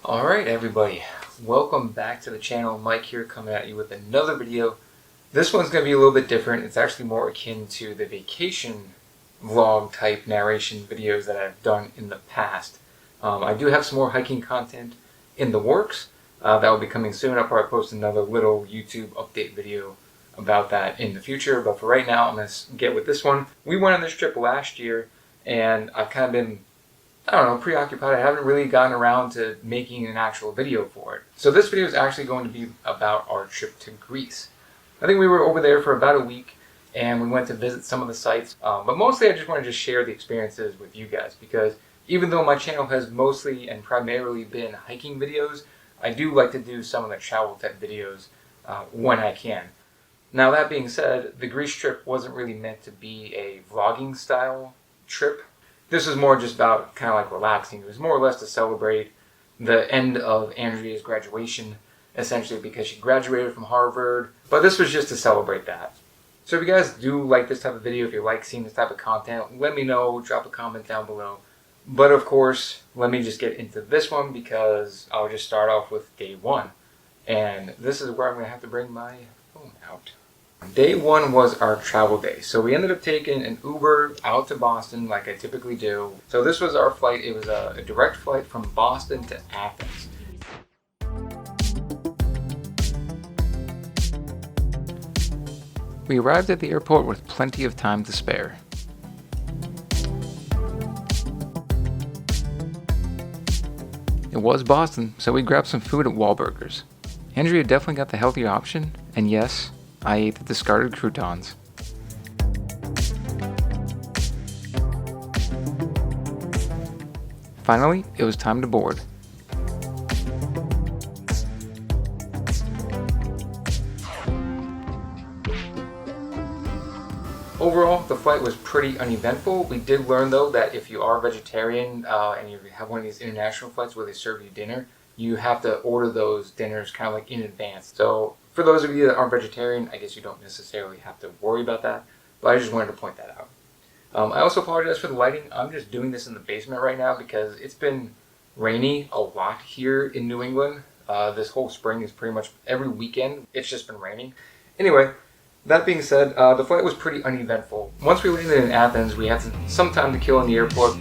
Alright everybody, welcome back to the channel. Mike here coming at you with another video. This one's going to be a little bit different. It's actually more akin to the vacation vlog type narration videos that I've done in the past. I do have some more hiking content in the works that will be coming soon. I'll probably post another little YouTube update video about that in the future, but for right now I'm going to get with this one. We went on this trip last year and I've kind of been preoccupied. I haven't really gotten around to making an actual video for it. So this video is actually going to be about our trip to Greece. I think we were over there for about a week and we went to visit some of the sites. But mostly I just wanted to share the experiences with you guys because even though my channel has mostly and primarily been hiking videos, I do like to do some of the travel type videos when I can. Now that being said, the Greece trip wasn't really meant to be a vlogging style trip. This was more just about kind of like relaxing. It was more or less to celebrate the end of Andrea's graduation, essentially because she graduated from Harvard. But this was just to celebrate that. So if you guys do like this type of video, if you like seeing this type of content, let me know, drop a comment down below. But of course, let me just get into this one because I'll just start off with day one. And this is where I'm going to have to bring my phone out. Day one was our travel day. So we ended up taking an Uber out to Boston like I typically do. So this was our flight. It was a direct flight from Boston to Athens. We arrived at the airport with plenty of time to spare. It was Boston, so we grabbed some food at Wahlburgers. Andrea definitely got the healthier option, and yes, I ate the discarded croutons. Finally, it was time to board. Overall, the flight was pretty uneventful. We did learn though that if you are vegetarian and you have one of these international flights where they serve you dinner, you have to order those dinners kind of like in advance. So for those of you that aren't vegetarian, I guess you don't necessarily have to worry about that, but I just wanted to point that out. I also apologize for the lighting. I'm just doing this in the basement right now because it's been rainy a lot here in New England. This whole spring is pretty much every weekend, it's just been raining. Anyway, that being said, the flight was pretty uneventful. Once we landed in Athens, we had some time to kill in the airport.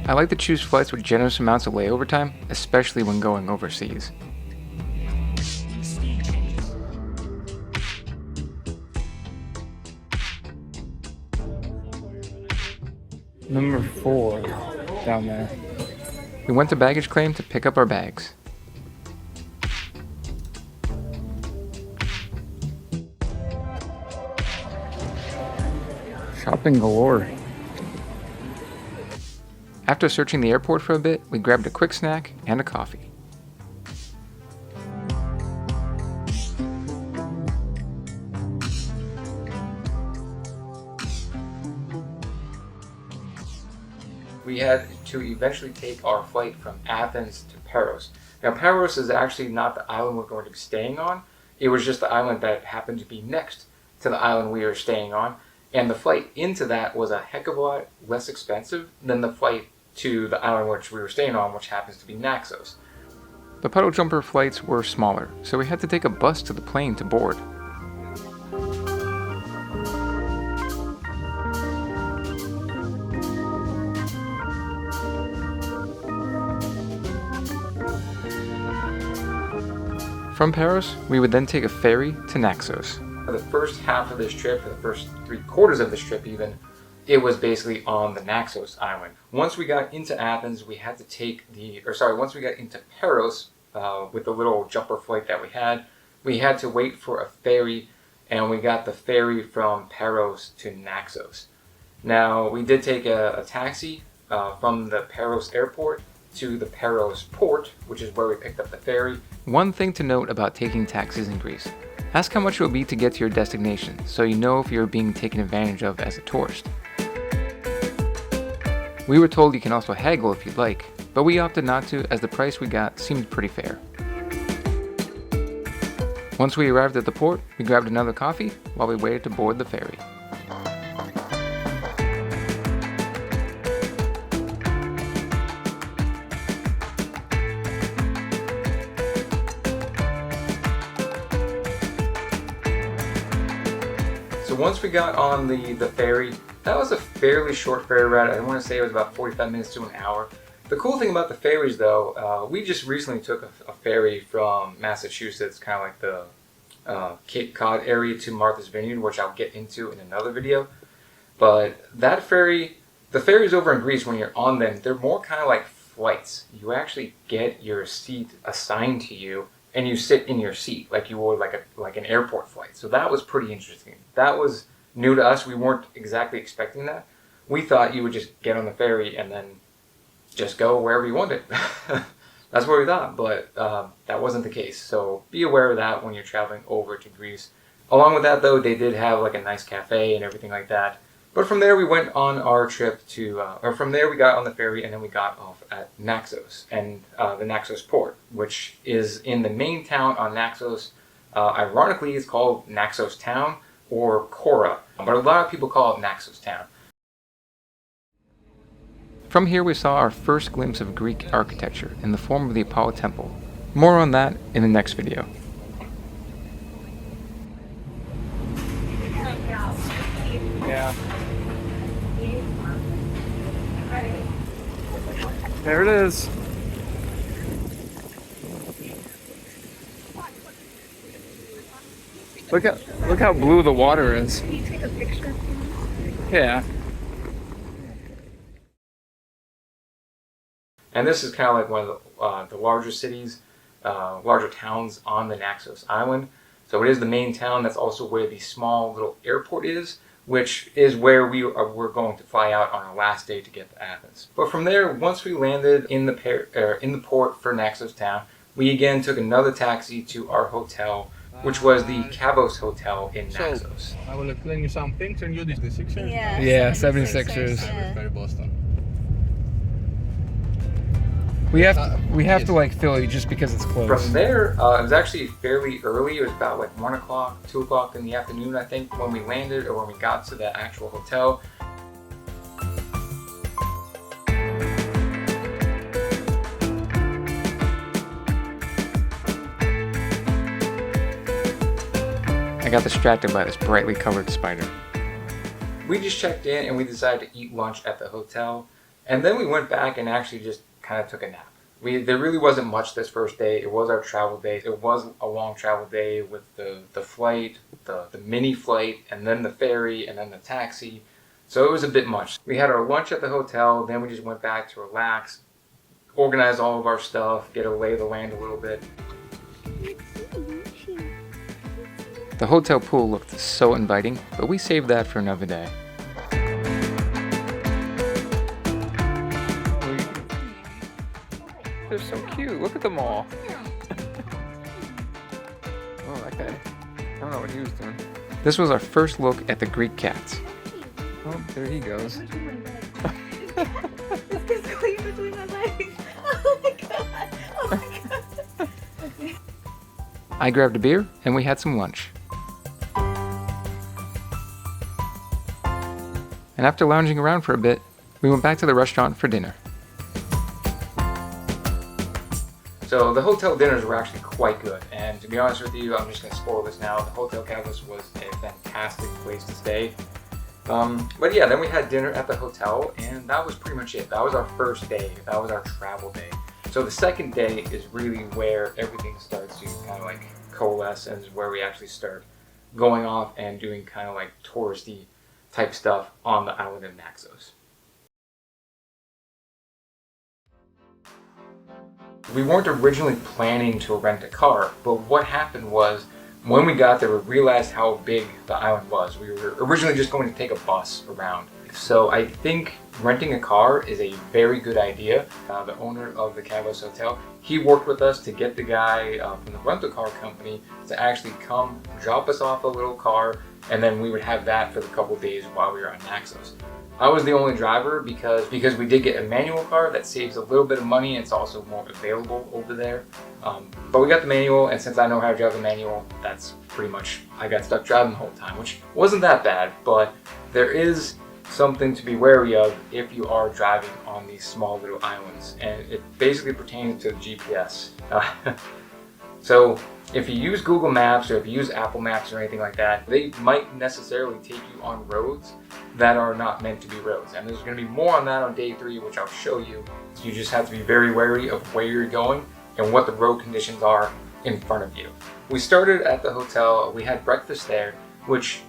I like to choose flights with generous amounts of layover time, especially when going overseas. Number 4 down there. We went to baggage claim to pick up our bags. Shopping galore. After searching the airport for a bit, we grabbed a quick snack and a coffee. We had to eventually take our flight from Athens to Paros. Now Paros is actually not the island we're going to be staying on. It was just the island that happened to be next to the island we were staying on. And the flight into that was a heck of a lot less expensive than the flight to the island which we were staying on, which happens to be Naxos. The puddle jumper flights were smaller, so we had to take a bus to the plane to board. From Paros, we would then take a ferry to Naxos. For the first half of this trip, for the first 3/4 of this trip even, it was basically on the Naxos island. Once we got into Athens, we had to take once we got into Paros, with the little jumper flight that we had to wait for a ferry, and we got the ferry from Paros to Naxos. Now, we did take a taxi from the Paros airport to the Paros port, which is where we picked up the ferry. One thing to note about taking taxis in Greece. Ask how much it will be to get to your destination, so you know if you're being taken advantage of as a tourist. We were told you can also haggle if you'd like, but we opted not to as the price we got seemed pretty fair. Once we arrived at the port, we grabbed another coffee while we waited to board the ferry. once we got on the ferry, that was a fairly short ferry ride. I want to say it was about 45 minutes to an hour. The cool thing about the ferries though, we just recently took a ferry from Massachusetts, kind of like the Cape Cod area to Martha's Vineyard, which I'll get into in another video. But that ferry, the ferries over in Greece, when you're on them, they're more kind of like flights. You actually get your seat assigned to you and you sit in your seat like you would like an airport flight. So that was pretty interesting. That was new to us. We weren't exactly expecting that. We thought you would just get on the ferry and then just go wherever you wanted. That's what we thought, but that wasn't the case. So be aware of that when you're traveling over to Greece. Along with that though, they did have like a nice cafe and everything like that. But from there we went on our trip to, or from there we got on the ferry and then we got off at Naxos and the Naxos port, which is in the main town on Naxos. Ironically, it's called Naxos Town or Kora, but a lot of people call it Naxos Town. From here we saw our first glimpse of Greek architecture in the form of the Apollo Temple. More on that in the next video. Yeah. There it is. Look how blue the water is. Can you take a picture? Yeah. And this is kind of like one of the larger cities, larger towns on the Naxos Island. So it is the main town. That's also where the small little airport is, which is where we're going to fly out on our last day to get to Athens. But from there, once we landed in the port for Naxos Town, we again took another taxi to our hotel, which was the Kavos Hotel in Naxos. So, I will explain you some things and you did the Sixers. Yeah, 76ers. Yeah. Very Boston. We have to like Philly just because it's close. From there, it was actually fairly early. It was about like 1 o'clock, 2 o'clock in the afternoon, I think, when we landed or when we got to the actual hotel. I got distracted by this brightly colored spider. We just checked in and we decided to eat lunch at the hotel. And then we went back and actually just kind of took a nap. There really wasn't much this first day. It was our travel day. It was a long travel day with the flight, the mini flight, and then the ferry, and then the taxi. So it was a bit much. We had our lunch at the hotel, then we just went back to relax, organize all of our stuff, get a lay of the land a little bit. The hotel pool looked so inviting, but we saved that for another day. They're so cute. Look at them all. Oh, that guy. I don't know what he was doing. This was our first look at the Greek cats. Oh, there he goes. This guy's going between my legs. Oh my god. Oh my god. Okay. I grabbed a beer and we had some lunch. And after lounging around for a bit, we went back to the restaurant for dinner. So the hotel dinners were actually quite good, and to be honest with you, I'm just going to spoil this now. The Hotel Kavos was a fantastic place to stay. But yeah, then we had dinner at the hotel, and that was pretty much it. That was our first day. That was our travel day. So the second day is really where everything starts to kind of like coalesce, and is where we actually start going off and doing kind of like touristy type stuff on the island of Naxos. We weren't originally planning to rent a car, but what happened was when we got there, we realized how big the island was. We were originally just going to take a bus around. So I think renting a car is a very good idea. The owner of the Kavos Hotel, he worked with us to get the guy from the rental car company to actually come drop us off a little car, and then we would have that for the couple days while we were on Naxos. I was the only driver because we did get a manual car that saves a little bit of money and it's also more available over there. But we got the manual, and since I know how to drive a manual, that's pretty much, I got stuck driving the whole time, which wasn't that bad, but there is something to be wary of if you are driving on these small little islands, and it basically pertains to GPS. So if you use Google Maps or if you use Apple Maps or anything like that, they might necessarily take you on roads that are not meant to be roads. And there's going to be more on that on day 3, which I'll show you. So you just have to be very wary of where you're going and what the road conditions are in front of you. We started at the hotel. We had breakfast there, which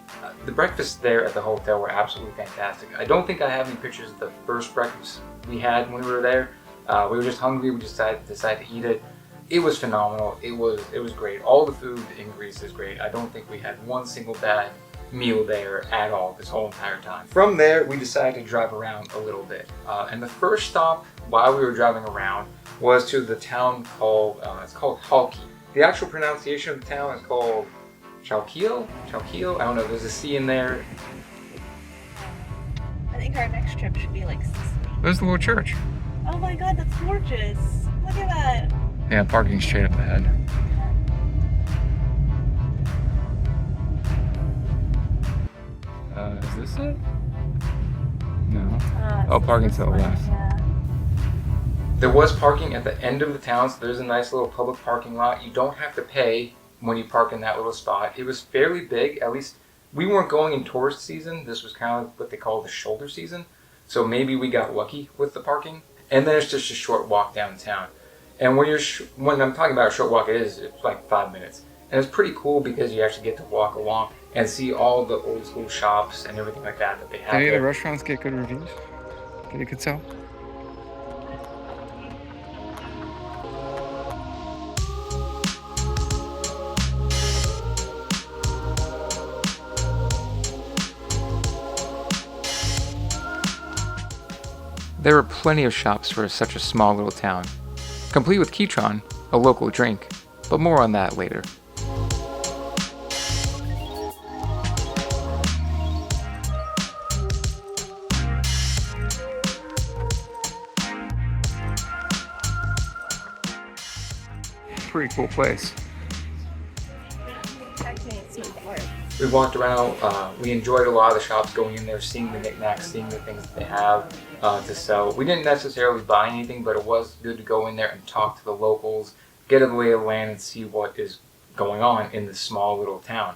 the breakfasts there at the hotel were absolutely fantastic. I don't think I have any pictures of the first breakfast we had when we were there. We were just hungry. We decided to eat it. It was phenomenal. It was great. All the food in Greece is great. I don't think we had one single bad meal there at all this whole entire time. From there, we decided to drive around a little bit. And the first stop while we were driving around was to the town called, it's called Halki. The actual pronunciation of the town is called Chalkio? Chalkio? I don't know, there's a C in there. I think our next trip should be like Sicily. There's the little church. Oh my god, that's gorgeous. Look at that. Yeah, parking straight up ahead. Is this it? No. Oh, parking to the left. Yeah. There was parking at the end of the town, so there's a nice little public parking lot. You don't have to pay when you park in that little spot. It was fairly big, at least we weren't going in tourist season. This was kind of what they call the shoulder season. So maybe we got lucky with the parking. And then it's just a short walk downtown. And when I'm talking about a short walk, it's like 5 minutes. And it's pretty cool because you actually get to walk along and see all the old school shops and everything like that they have. Any of the there. restaurants get good reviews that you could tell? There were plenty of shops for such a small little town, complete with Kitron, a local drink, but more on that later. Pretty cool place. We walked around, we enjoyed a lot of the shops, going in there, seeing the knickknacks, seeing the things that they have to sell. We didn't necessarily buy anything, but it was good to go in there and talk to the locals, get a lay of the land and see what is going on in this small little town.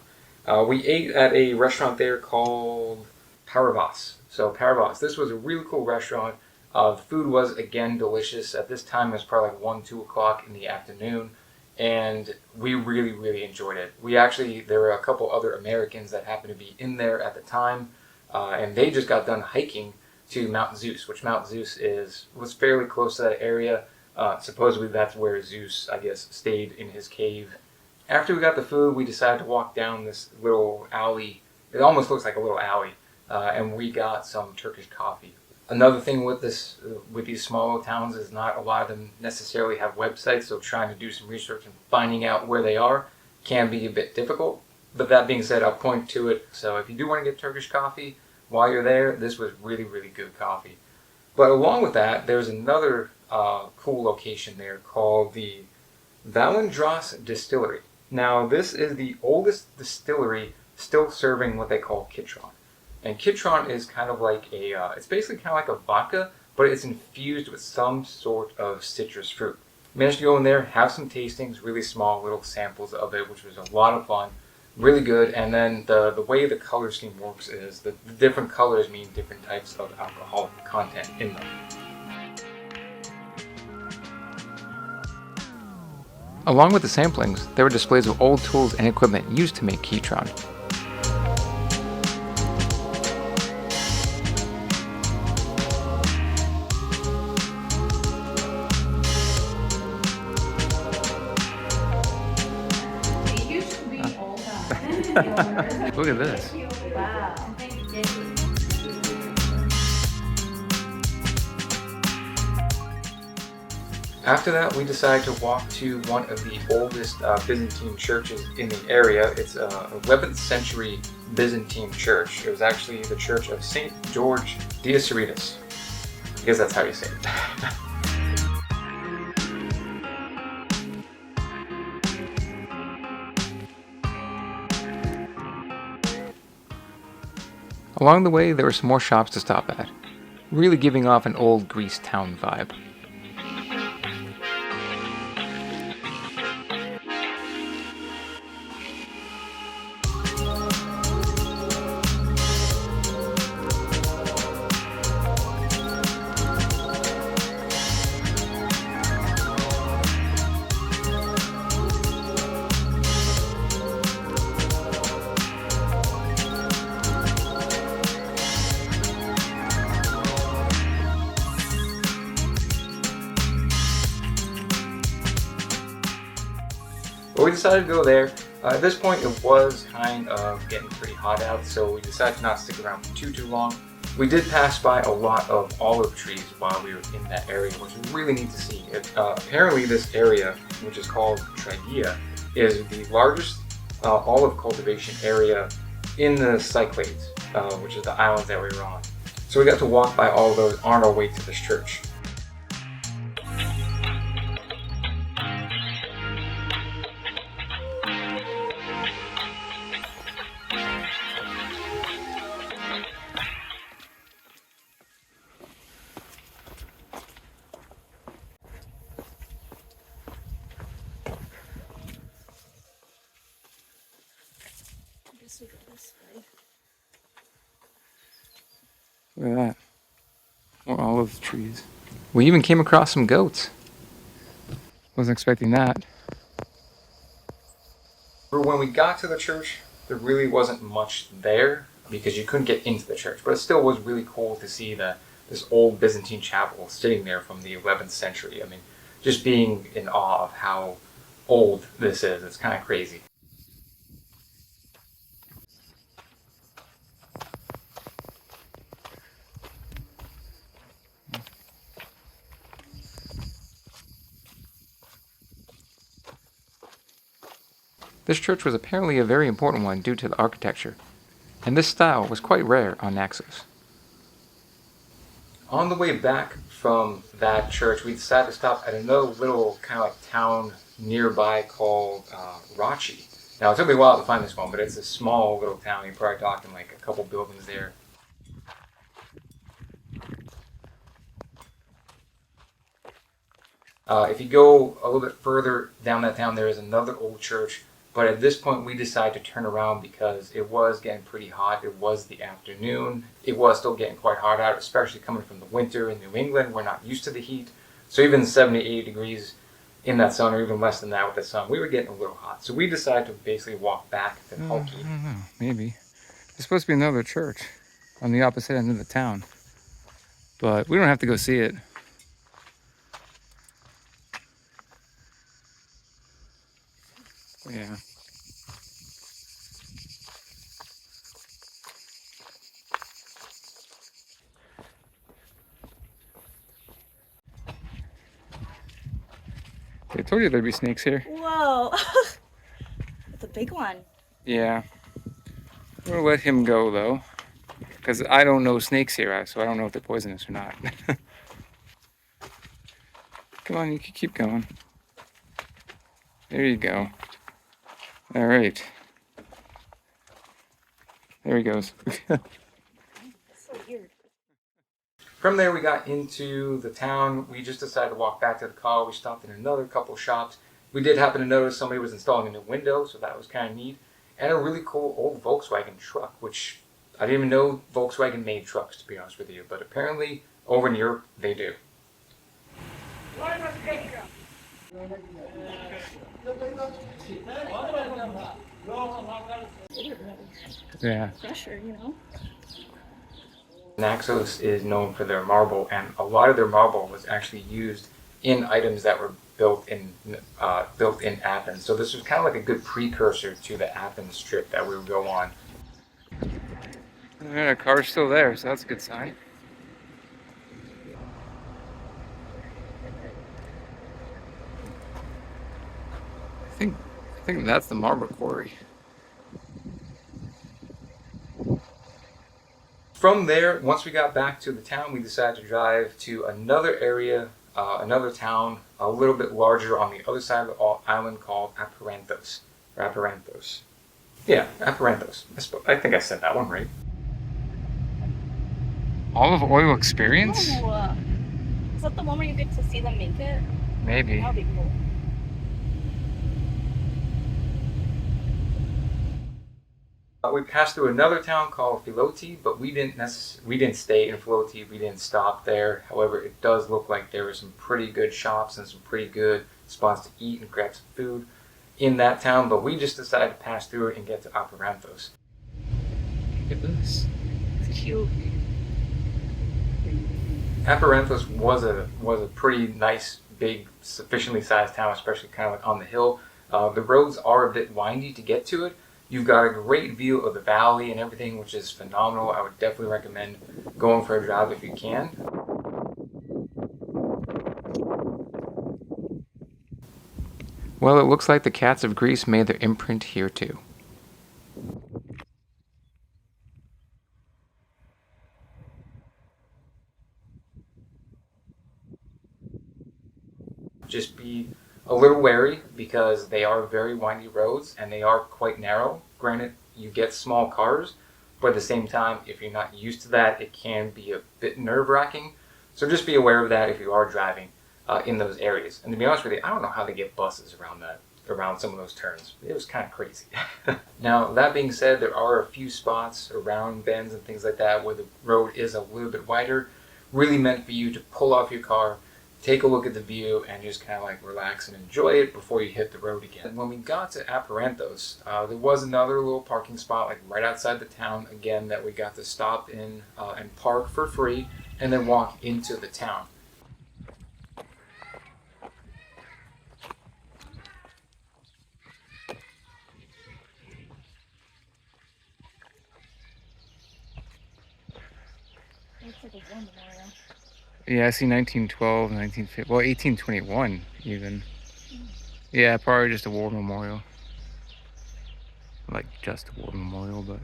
We ate at a restaurant there called Paravas. So Paravas, this was a really cool restaurant. The food was, again, delicious. At this time, it was probably like 1, 2 o'clock in the afternoon. And we really, really enjoyed it. There were a couple other Americans that happened to be in there at the time, and they just got done hiking to Mount Zeus, which Mount Zeus was fairly close to that area. Supposedly that's where Zeus, I guess, stayed in his cave. After we got the food, we decided to walk down this little alley. It almost looks like a little alley, and we got some Turkish coffee. Another thing with these small towns is not a lot of them necessarily have websites, so trying to do some research and finding out where they are can be a bit difficult. But that being said, I'll point to it. So if you do want to get Turkish coffee while you're there, this was really, really good coffee. But along with that, there's another cool location there called the Valendros Distillery. Now, this is the oldest distillery still serving what they call Kitron. And Kitron is kind of like it's basically kind of like a vodka, but it's infused with some sort of citrus fruit. Managed to go in there, have some tastings, really small little samples of it, which was a lot of fun, really good. And then the way the color scheme works is the different colors mean different types of alcoholic content in them. Along with the samplings, there were displays of old tools and equipment used to make Kitron. Look at this. Wow. After that, we decided to walk to one of the oldest Byzantine churches in the area. It's an 11th century Byzantine church. It was actually the church of St. George Dioscorides. I guess that's how you say it. Along the way, there were some more shops to stop at, really giving off an old Greece town vibe. But we decided to go there. At this point, it was kind of getting pretty hot out, so we decided to not stick around for too long. We did pass by a lot of olive trees while we were in that area, which was really neat to see. Apparently, this area, which is called Trigia, is the largest olive cultivation area in the Cyclades, which is the islands that we were on. So we got to walk by all those on our way to this church. I guess we go this way. Look at that. More olive trees. We even came across some goats. Wasn't expecting that. When we got to the church, there really wasn't much there because you couldn't get into the church, but it still was really cool to see this old Byzantine chapel sitting there from the 11th century. I mean, just being in awe of how old this is. It's kind of crazy. This church was apparently a very important one due to the architecture, and this style was quite rare on Naxos. On the way back from that church, we decided to stop at another little kind of like town nearby called Rachi. Now, it took me a while to find this one, but it's a small little town. You're probably talking like a couple buildings there. If you go a little bit further down that town, there is another old church. But at this point, we decided to turn around because it was getting pretty hot. It was the afternoon. It was still getting quite hot out, especially coming from the winter in New England. We're not used to the heat. So even 70, 80 degrees in that sun, or even less than that with the sun, we were getting a little hot. So we decided to basically walk back to Halki. I don't know. Maybe. There's supposed to be another church on the opposite end of the town. But we don't have to go see it. Yeah. They told you there'd be snakes here. Whoa! It's a big one. Yeah. I'm gonna let him go though, because I don't know snakes here, so I don't know if they're poisonous or not. Come on, you can keep going. There you go. All right. There he goes. So weird. From there, we got into the town. We just decided to walk back to the car. We stopped in another couple shops. We did happen to notice somebody was installing a new window, so that was kind of neat. And a really cool old Volkswagen truck, which I didn't even know Volkswagen made trucks, to be honest with you. But apparently, over in Europe, they do. Yeah. Pressure, you know? Naxos is known for their marble, and a lot of their marble was actually used in items that were built in Athens. So this was kind of like a good precursor to the Athens trip that we would go on. Yeah, the car's still there, so that's a good sign. I think that's the marble quarry. From there, once we got back to the town, we decided to drive to another area, another town, a little bit larger on the other side of the island called Aparanthos. Or Aparanthos. Yeah, Aparanthos. I think I said that one right. Olive oil experience? Oh, is that the one where you get to see them make it? Maybe. That'll be cool. We passed through another town called Philoti, but we didn't stay in Philoti. We didn't stop there. However, it does look like there were some pretty good shops and some pretty good spots to eat and grab some food in that town. But we just decided to pass through it and get to Aparanthos. Look at this. It's cute. Aparanthos was a pretty nice, big, sufficiently sized town, especially kind of like on the hill. The roads are a bit windy to get to it. You've got a great view of the valley and everything, which is phenomenal. I would definitely recommend going for a drive if you can. Well, it looks like the cats of Greece made their imprint here too. Just be a little wary because they are very windy roads and they are quite narrow. Granted, you get small cars, but at the same time, if you're not used to that, it can be a bit nerve-wracking. So just be aware of that if you are driving in those areas. And to be honest with you, I don't know how they get buses around some of those turns. It was kind of crazy. Now, that being said, there are a few spots around bends and things like that where the road is a little bit wider, really meant for you to pull off your car, take a look at the view, and just kind of like relax and enjoy it before you hit the road again. When we got to Aparenthos, there was another little parking spot like right outside the town again that we got to stop in and park for free and then walk into the town. Looks like a war memorial. Yeah, I see 1912, 1950, well, 1821 even. Yeah, probably just a war memorial. Like just a war memorial, but.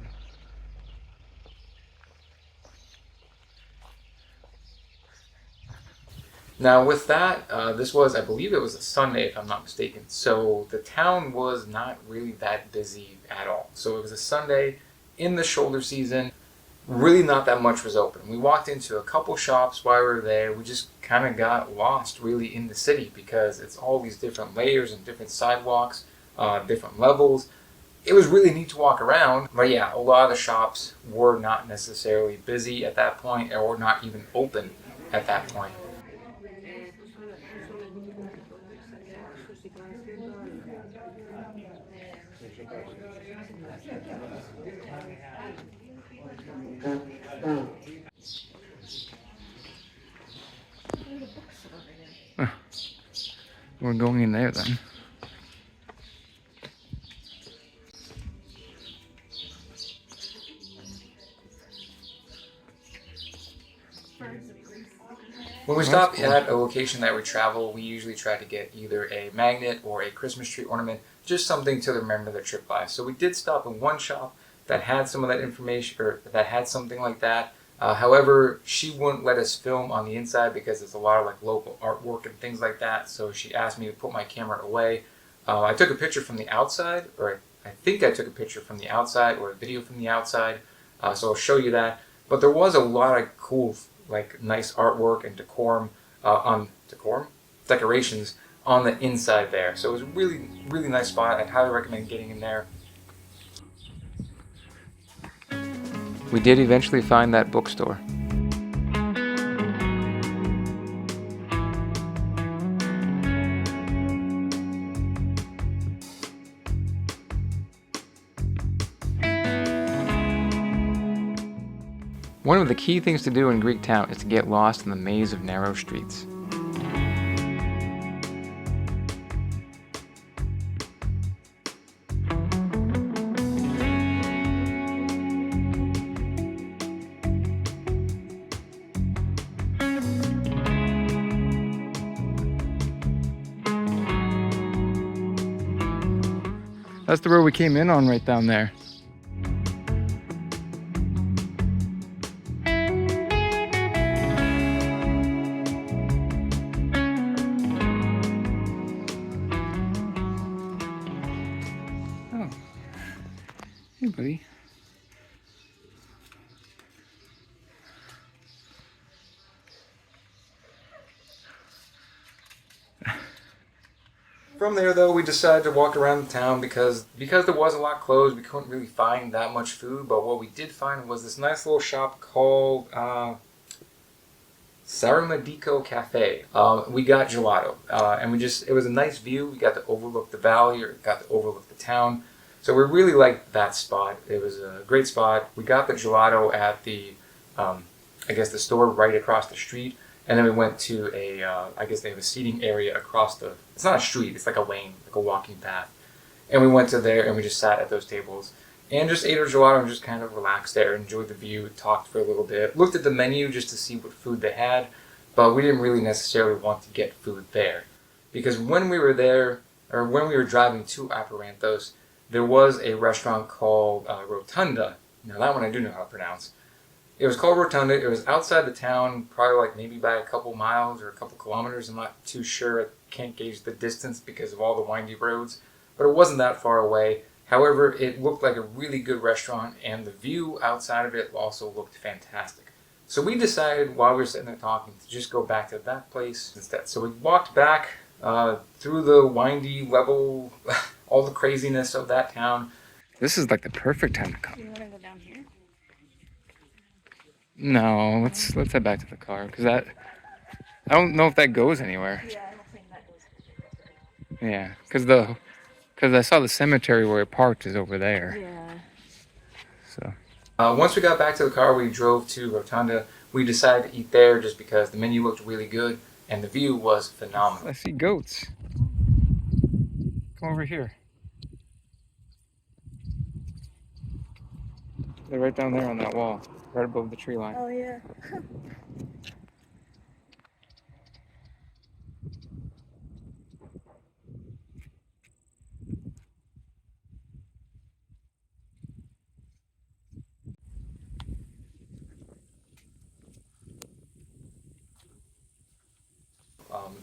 Now with that, this was, I believe it was a Sunday if I'm not mistaken, so the town was not really that busy at all. So it was a Sunday in the shoulder season, really not that much was open. We walked into a couple shops while we were there. We just kind of got lost really in the city because it's all these different layers and different sidewalks, different levels. It was really neat to walk around, but yeah, a lot of the shops were not necessarily busy at that point or not even open at that point. We're going in there then. When we stop at a location that we travel, we usually try to get either a magnet or a Christmas tree ornament, just something to remember the trip by. So we did stop in one shop that had some of that information, or that had something like that. However, she wouldn't let us film on the inside because there's a lot of like local artwork and things like that. So she asked me to put my camera away. I took a picture from the outside, or I think I took a picture from the outside or a video from the outside. So I'll show you that. But there was a lot of cool, like nice artwork and decorations on the inside there. So it was a really, really nice spot. I'd highly recommend getting in there. We did eventually find that bookstore. One of the key things to do in Greek town is to get lost in the maze of narrow streets. That's the road we came in on right down there. Oh. Hey, buddy. From there, though, we decided to walk around the town because there was a lot closed. We couldn't really find that much food, but what we did find was this nice little shop called Saramadico Cafe. We got gelato, and it was a nice view. We got to overlook the valley, or got to overlook the town. So we really liked that spot. It was a great spot. We got the gelato at the, I guess the store right across the street. And then we went to I guess they have a seating area across it's not a street, it's like a lane, like a walking path. And we went to there and we just sat at those tables and just ate our gelato and just kind of relaxed there, enjoyed the view, talked for a little bit, looked at the menu just to see what food they had, but we didn't really necessarily want to get food there. Because when we were there, or when we were driving to Aparanthos, there was a restaurant called Rotunda. Now that one I do know how to pronounce. It was called Rotunda. It was outside the town, probably like maybe by a couple miles or a couple kilometers. I'm not too sure. I can't gauge the distance because of all the windy roads. But it wasn't that far away. However, it looked like a really good restaurant, and the view outside of it also looked fantastic. So we decided while we were sitting there talking to just go back to that place instead. So we walked back through the windy level, all the craziness of that town. This is like the perfect time to come. Do you want to go down here? No, let's head back to the car because I don't know if that goes anywhere. Yeah, I don't think that goes. Yeah, because I saw the cemetery where it parked is over there. Yeah. So Once we got back to the car, we drove to Rotunda. We decided to eat there just because the menu looked really good and the view was phenomenal. I see goats. Come over here. They're right down there on that wall, right above the tree line. Oh yeah.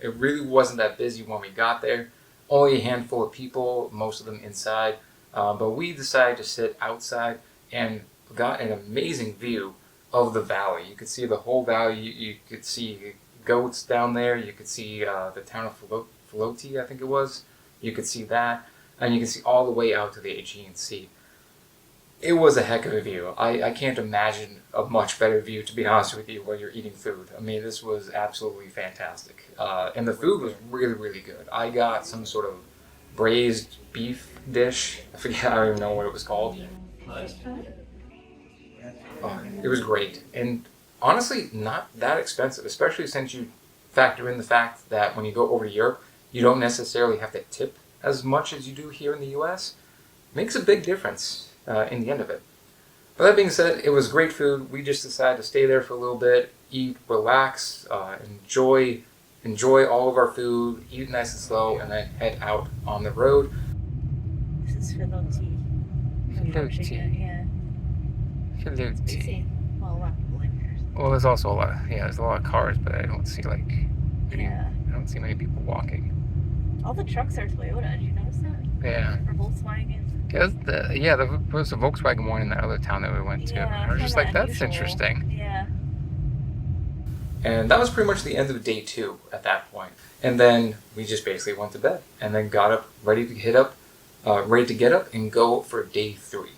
It really wasn't that busy when we got there. Only a handful of people, most of them inside. But we decided to sit outside and got an amazing view of the valley. You could see the whole valley. You could see goats down there. You could see the town of Filoti, I think it was. You could see that. And you can see all the way out to the Aegean Sea. It was a heck of a view. I can't imagine a much better view, to be honest with you, while you're eating food. I mean, this was absolutely fantastic. And the food was really, really good. I got some sort of braised beef dish. I forget, I don't even know what it was called. Oh, it was great. And honestly, not that expensive, especially since you factor in the fact that when you go over to Europe, you don't necessarily have to tip as much as you do here in the US. Makes a big difference. In the end of it. But that being said, it was great food. We just decided to stay there for a little bit, eat, relax, enjoy all of our food, eat nice and slow, and then head out on the road. This is Filoti. Filoti. Yeah. We Filoti. see a lot of people in here. Well, there's also there's a lot of cars, but I don't see Yeah. I don't see many people walking. All the trucks are Toyota. Did you notice that? Yeah. Or Volkswagen. There was a Volkswagen one in that other town that we went to. Yeah, I was just like, that's unusual. interesting. Yeah. And that was pretty much the end of day 2 at that point. And then we just basically went to bed and then got up, ready to get up and go for day 3.